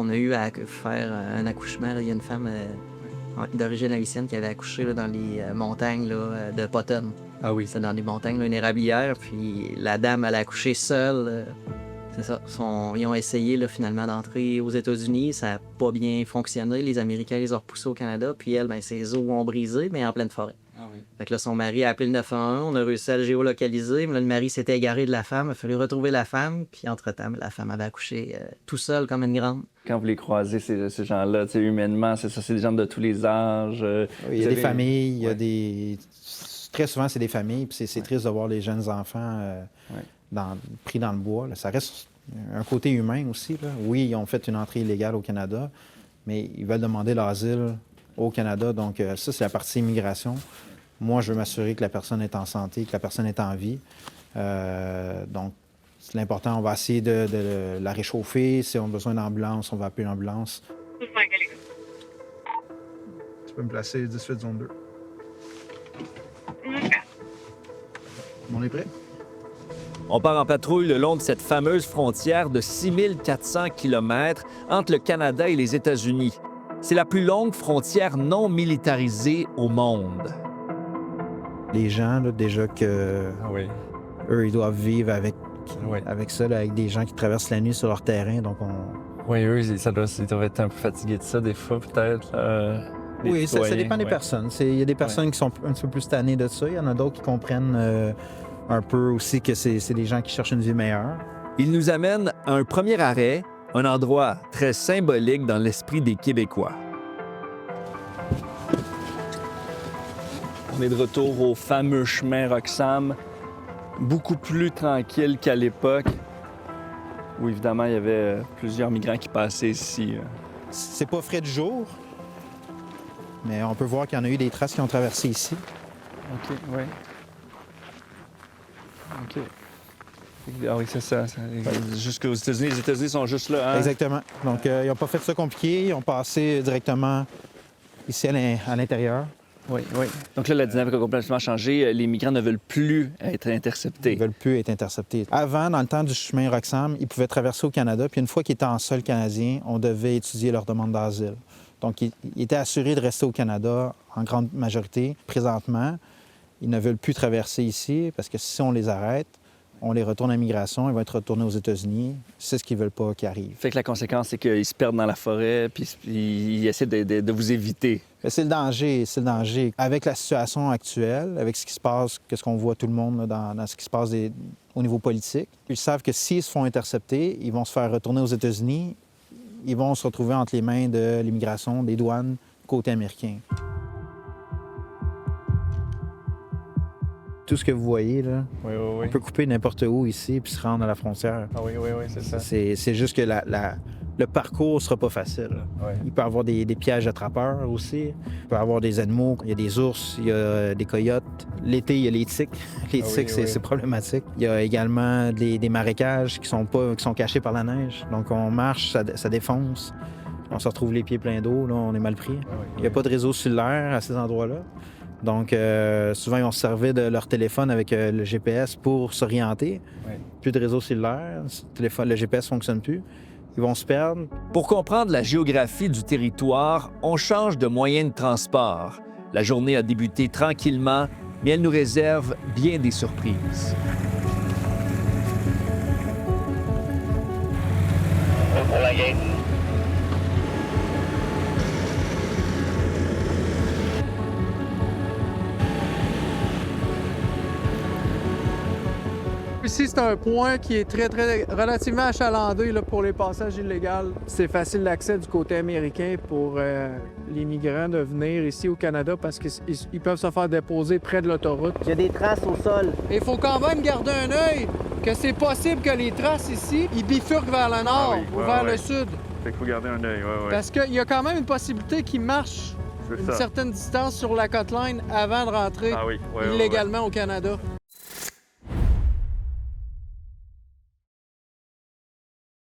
On a eu à faire un accouchement. Là. Il y a une femme d'origine haïtienne qui avait accouché là, dans les montagnes là, de Potton. Ah oui. C'est dans les montagnes, là, une érablière. Puis la dame, elle a accouché seule. C'est ça. Ils ont essayé là, finalement d'entrer aux États-Unis. Ça n'a pas bien fonctionné. Les Américains les ont repoussés au Canada. Puis elle, ben, ses os ont brisé, mais en pleine forêt. Ah oui. Fait que là, son mari a appelé le 911. On a réussi à le géolocaliser. Mais là, le mari s'était égaré de la femme. Il a fallu retrouver la femme. Puis entre-temps, la femme avait accouché tout seul comme une grande. Quand vous les croisez, ces gens-là, humainement, c'est ça, c'est des gens de tous les âges. Il y a des familles, il y a des... Très souvent, c'est des familles, puis c'est triste de voir les jeunes enfants pris dans le bois. Là. Ça reste un côté humain aussi. Là. Oui, ils ont fait une entrée illégale au Canada, mais ils veulent demander l'asile au Canada. Donc, ça, c'est la partie immigration. Moi, je veux m'assurer que la personne est en santé, que la personne est en vie. Donc, c'est l'important. On va essayer de la réchauffer. Si on a besoin d'ambulance, on va appeler l'ambulance. Tu peux me placer 18 zone 2. On est prêt? On part en patrouille le long de cette fameuse frontière de 6400 km entre le Canada et les États-Unis. C'est la plus longue frontière non militarisée au monde. Les gens, là, déjà que eux, ils doivent vivre avec ça, là, avec des gens qui traversent la nuit sur leur terrain. Donc Oui, eux, ils doivent être un peu fatigués de ça, des fois, peut-être. Oui, ça dépend des personnes. Il y a des personnes qui sont un petit peu plus tannées de ça. Il y en a d'autres qui comprennent un peu aussi que c'est des gens qui cherchent une vie meilleure. Il nous amène à un premier arrêt, un endroit très symbolique dans l'esprit des Québécois. On est de retour au fameux chemin Roxham, beaucoup plus tranquille qu'à l'époque, où évidemment il y avait plusieurs migrants qui passaient ici. C'est pas frais du jour, mais on peut voir qu'il y en a eu des traces qui ont traversé ici. OK, oui. OK. Ah oui, c'est ça. Jusqu'aux États-Unis, les États-Unis sont juste là, hein? Exactement. Donc, ils n'ont pas fait ça compliqué. Ils ont passé directement ici à l'intérieur. Oui, oui. Donc là, la dynamique a complètement changé. Les migrants ne veulent plus être interceptés. Ils ne veulent plus être interceptés. Avant, dans le temps du chemin Roxham, ils pouvaient traverser au Canada, puis une fois qu'ils étaient en sol canadien, on devait étudier leur demande d'asile. Donc, ils étaient assurés de rester au Canada en grande majorité. Présentement, ils ne veulent plus traverser ici parce que si on les arrête, on les retourne à l'immigration, ils vont être retournés aux États-Unis. C'est ce qu'ils ne veulent pas qui arrive. Fait que la conséquence, c'est qu'ils se perdent dans la forêt, puis ils essaient de vous éviter. C'est le danger, c'est le danger. Avec la situation actuelle, avec ce qui se passe, qu'est-ce qu'on voit tout le monde là, dans ce qui se passe au niveau politique, ils savent que s'ils se font intercepter, ils vont se faire retourner aux États-Unis, ils vont se retrouver entre les mains de l'immigration, des douanes, côté américain. Tout ce que vous voyez, là, on peut couper n'importe où ici puis se rendre à la frontière. Ah oui, c'est ça. C'est juste que le parcours sera pas facile. Ouais. Il peut y avoir des pièges d'attrapeurs aussi. Il peut y avoir des animaux. Il y a des ours, il y a des coyotes. L'été, il y a les tiques. Les tiques, c'est problématique. Il y a également des marécages qui sont cachés par la neige. Donc, on marche, ça défonce. On se retrouve les pieds pleins d'eau. Là, on est mal pris. Il n'y a pas de réseau cellulaire à ces endroits-là. Donc, souvent, ils vont se servir de leur téléphone avec le GPS pour s'orienter. Oui. Plus de réseau cellulaire, le GPS ne fonctionne plus. Ils vont se perdre. Pour comprendre la géographie du territoire, on change de moyen de transport. La journée a débuté tranquillement, mais elle nous réserve bien des surprises. Ici, c'est un point qui est relativement achalandé là, pour les passages illégaux. C'est facile d'accès du côté américain pour les migrants de venir ici au Canada parce qu'ils peuvent se faire déposer près de l'autoroute. Il y a des traces au sol. Il faut quand même garder un œil que c'est possible que les traces ici, ils bifurquent vers le nord ou vers le sud. Fait qu'il faut garder un œil, Parce qu'il y a quand même une possibilité qu'ils marchent une certaine distance sur la côte line avant de rentrer illégalement au Canada.